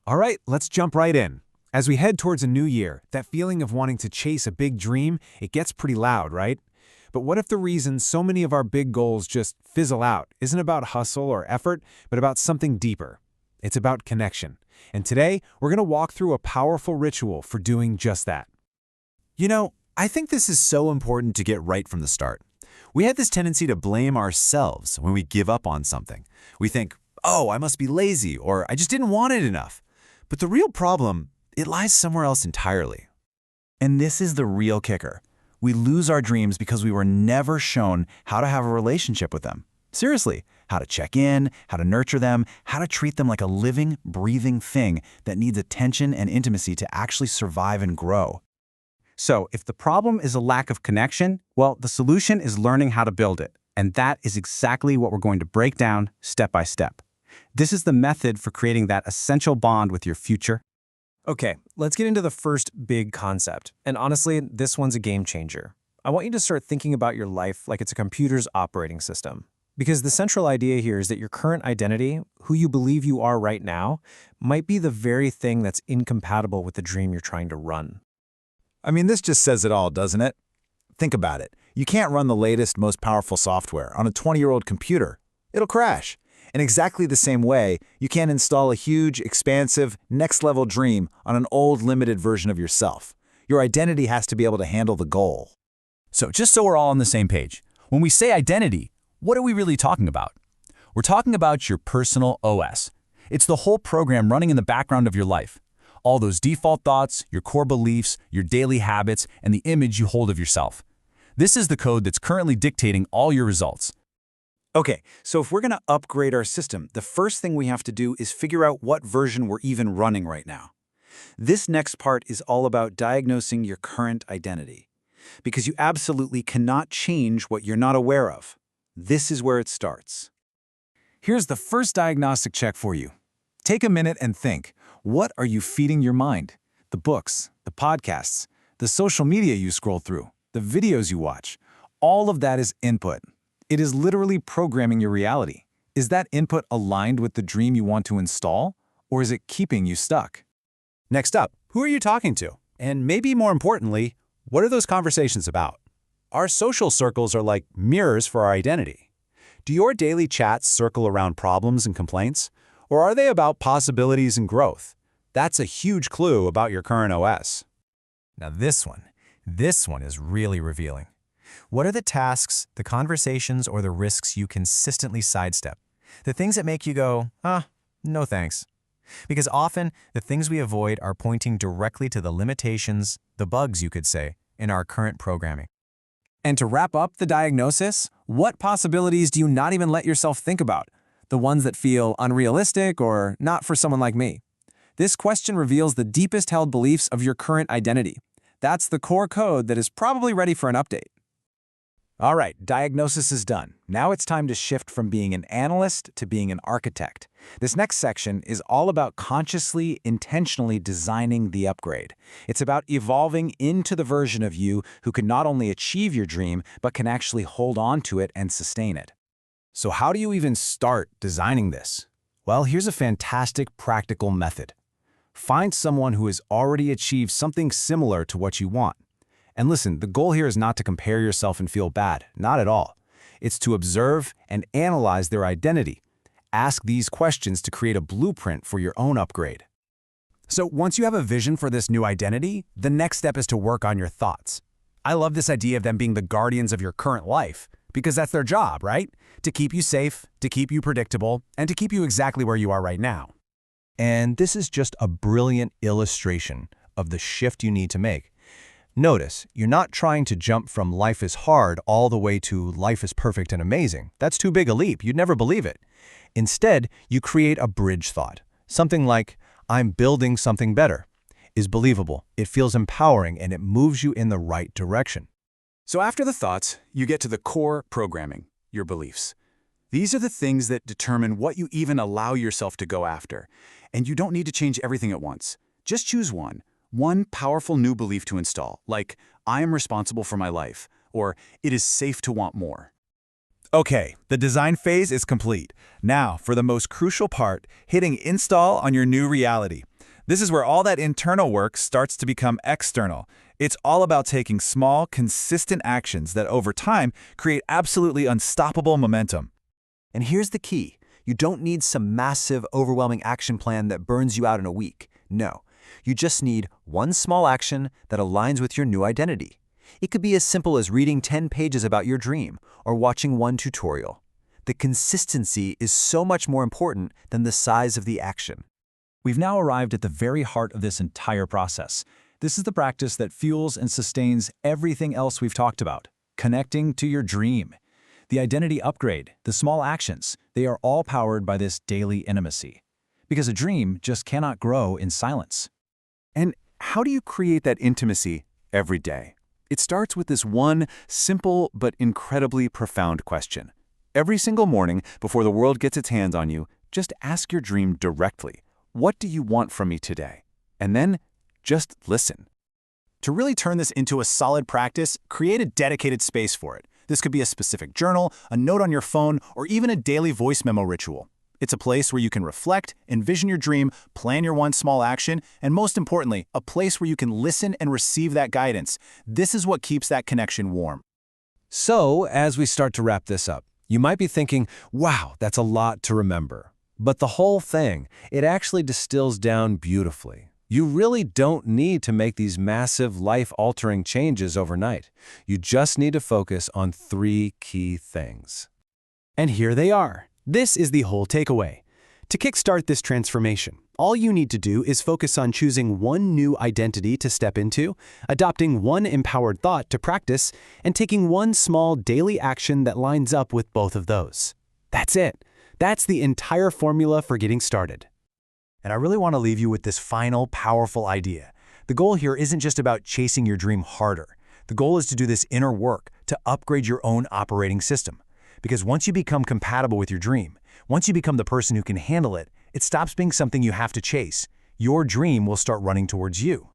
All right, let's jump right in. As we head towards a new year, that feeling of wanting to chase a big dream, it gets pretty loud, right? But what if the reason so many of our big goals just fizzle out isn't about hustle or effort, but about something deeper? It's about connection. And today, we're going to walk through a powerful ritual for doing just that. I think this is so important to get right from the start. We have this tendency to blame ourselves when we give up on something. We think, oh, I must be lazy, or I just didn't want it enough. But the real problem, it lies somewhere else entirely. And this is the real kicker. We lose our dreams because we were never shown how to have a relationship with them. Seriously, how to check in, how to nurture them, how to treat them like a living, breathing thing that needs attention and intimacy to actually survive and grow. So, if the problem is a lack of connection, well, the solution is learning how to build it. And that is exactly what we're going to break down step by step. This is the method for creating that essential bond with your future. Okay, let's get into the first big concept. And honestly, this one's a game changer. I want you to start thinking about your life like it's a computer's operating system. Because the central idea here is that your current identity, who you believe you are right now, might be the very thing that's incompatible with the dream you're trying to run. This just says it all, doesn't it? Think about it. You can't run the latest, most powerful software on a 20-year-old computer. It'll crash. In exactly the same way, you can't install a huge, expansive, next-level dream on an old, limited version of yourself. Your identity has to be able to handle the goal. So just so we're all on the same page, when we say identity, what are we really talking about? We're talking about your personal OS. It's the whole program running in the background of your life. All those default thoughts, your core beliefs, your daily habits, and the image you hold of yourself. This is the code that's currently dictating all your results. Okay, so if we're going to upgrade our system, the first thing we have to do is figure out what version we're even running right now. This next part is all about diagnosing your current identity, because you absolutely cannot change what you're not aware of. This is where it starts. Here's the first diagnostic check for you. Take a minute and think, what are you feeding your mind? The books, the podcasts, the social media you scroll through, the videos you watch. All of that is input. It is literally programming your reality. Is that input aligned with the dream you want to install, or is it keeping you stuck? Next up, who are you talking to? And maybe more importantly, what are those conversations about? Our social circles are like mirrors for our identity. Do your daily chats circle around problems and complaints? Or are they about possibilities and growth? That's a huge clue about your current OS. Now this one is really revealing. What are the tasks, the conversations, or the risks you consistently sidestep? The things that make you go, no thanks. Because often, the things we avoid are pointing directly to the limitations, the bugs you could say, in our current programming. And to wrap up the diagnosis, what possibilities do you not even let yourself think about? The ones that feel unrealistic or not for someone like me? This question reveals the deepest held beliefs of your current identity. That's the core code that is probably ready for an update. All right, diagnosis is done. Now it's time to shift from being an analyst to being an architect. This next section is all about consciously, intentionally designing the upgrade. It's about evolving into the version of you who can not only achieve your dream, but can actually hold on to it and sustain it. So how do you even start designing this? Well, here's a fantastic practical method. Find someone who has already achieved something similar to what you want. And listen, the goal here is not to compare yourself and feel bad, not at all. It's to observe and analyze their identity. Ask these questions to create a blueprint for your own upgrade. So once you have a vision for this new identity, the next step is to work on your thoughts. I love this idea of them being the guardians of your current life, because that's their job, right? To keep you safe, to keep you predictable, and to keep you exactly where you are right now. And this is just a brilliant illustration of the shift you need to make. Notice, you're not trying to jump from life is hard all the way to life is perfect and amazing. That's too big a leap. You'd never believe it. Instead, you create a bridge thought. Something like, I'm building something better, is believable. It feels empowering and it moves you in the right direction. So after the thoughts, you get to the core programming, your beliefs. These are the things that determine what you even allow yourself to go after. And you don't need to change everything at once. Just choose one powerful new belief to install, like, I am responsible for my life, or it is safe to want more. Okay, the design phase is complete. Now, for the most crucial part, hitting install on your new reality. This is where all that internal work starts to become external. It's all about taking small, consistent actions that over time create absolutely unstoppable momentum. And here's the key. You don't need some massive, overwhelming action plan that burns you out in a week. No, you just need one small action that aligns with your new identity. It could be as simple as reading 10 pages about your dream or watching one tutorial. The consistency is so much more important than the size of the action. We've now arrived at the very heart of this entire process. This is the practice that fuels and sustains everything else we've talked about, connecting to your dream. The identity upgrade, the small actions, they are all powered by this daily intimacy. Because a dream just cannot grow in silence. And how do you create that intimacy every day? It starts with this one simple but incredibly profound question. Every single morning, before the world gets its hands on you, just ask your dream directly. What do you want from me today? And then just listen. To really turn this into a solid practice, create a dedicated space for it. This could be a specific journal, a note on your phone, or even a daily voice memo ritual. It's a place where you can reflect, envision your dream, plan your one small action, and most importantly, a place where you can listen and receive that guidance. This is what keeps that connection warm. So, as we start to wrap this up, you might be thinking, wow, that's a lot to remember. But the whole thing, it actually distills down beautifully. You really don't need to make these massive life-altering changes overnight. You just need to focus on 3 key things. And here they are. This is the whole takeaway. To kickstart this transformation, all you need to do is focus on choosing one new identity to step into, adopting one empowered thought to practice, and taking one small daily action that lines up with both of those. That's it. That's the entire formula for getting started. And I really want to leave you with this final, powerful idea. The goal here isn't just about chasing your dream harder. The goal is to do this inner work, to upgrade your own operating system. Because once you become compatible with your dream, once you become the person who can handle it, it stops being something you have to chase. Your dream will start running towards you.